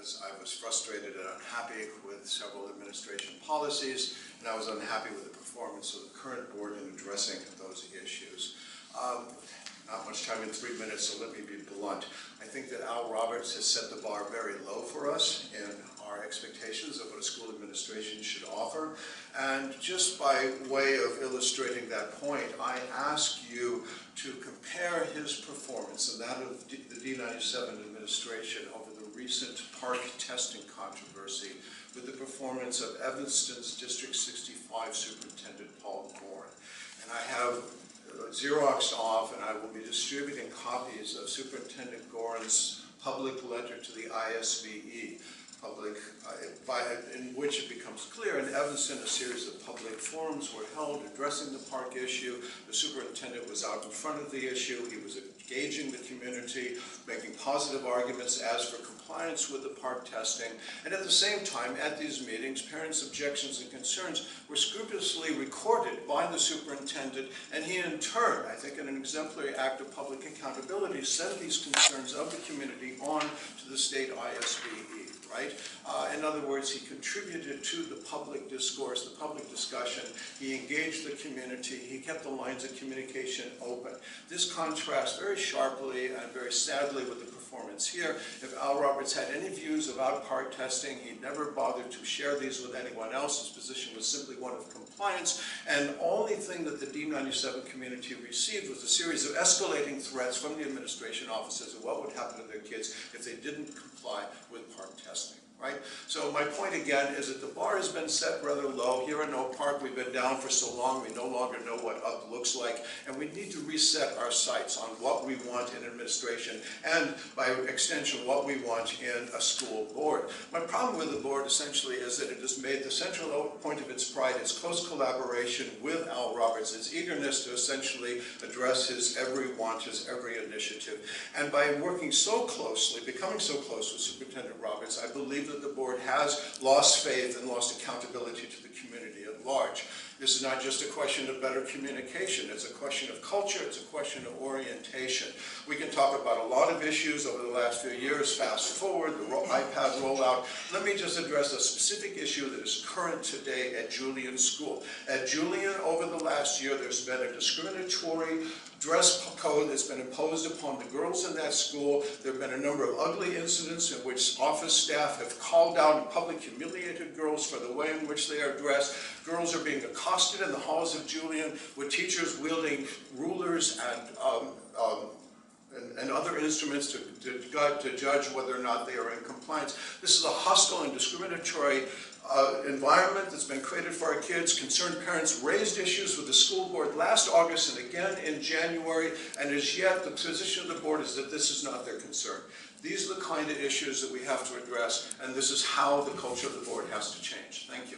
because I was frustrated and unhappy with several administration policies, and I was unhappy with the performance of the current board in addressing those issues. Not much time in 3 minutes, so let me be blunt. I think that Al Roberts has set the bar very low for us in our expectations of what a school administration should offer. And just by way of illustrating that point, I ask you to compare his performance and that of the D97 administration over the recent park testing controversy with the performance of Evanston's District 65 Superintendent Paul Gorn. And I have Xeroxed off, and I will be distributing copies of Superintendent Gorn's public letter to the ISBE, in which it becomes clear in Evanston a series of public forums were held addressing the park issue. The superintendent was out in front of the issue. He was engaging the community, making positive arguments as for compliance with the park testing. And at the same time, at these meetings, parents' objections and concerns were scrupulously recorded by the superintendent, and he in turn, I think in an exemplary act of public accountability, sent these concerns of the community on to the state ISBE. Right? In other words, he contributed to the public discourse, the public discussion. He engaged the community. He kept the lines of communication open. This contrasts very sharply and very sadly with the performance here. If Al Roberts had any views about park testing, he never bothered to share these with anyone else. His position was simply one of compliance, and the only thing that the D97 community received was a series of escalating threats from the administration offices of what would happen to their kids if they didn't comply with park testing. Right? So my point again is that the bar has been set rather low. Here in Oak Park, we've been down for so long, we no longer know what up looks like, and we need to reset our sights on what we want in administration, and by extension, what we want in a school board. My problem with the board essentially is that it has made the central point of its pride its close collaboration with Al Roberts, its eagerness to essentially address his every want, his every initiative. And by working so closely, becoming so close with Superintendent Roberts, I believe that the board has lost faith and lost accountability to the community at large. This is not just a question of better communication. It's a question of culture. It's a question of orientation. We can talk about a lot of issues over the last few years. Fast forward, the iPad rollout. Let me just address a specific issue that is current today at Julian School. At Julian, over the last year, there's been a discriminatory dress code that's been imposed upon the girls in that school. There have been a number of ugly incidents in which office staff have called out and publicly humiliated girls for the way in which they are dressed. Girls are being accosted in the halls of Julian with teachers wielding rulers and other instruments to judge whether or not they are in compliance. This is a hostile and discriminatory environment that's been created for our kids. Concerned parents raised issues with the school board last August and again in January, and as yet the position of the board is that this is not their concern. These are the kind of issues that we have to address, and this is how the culture of the board has to change. Thank you.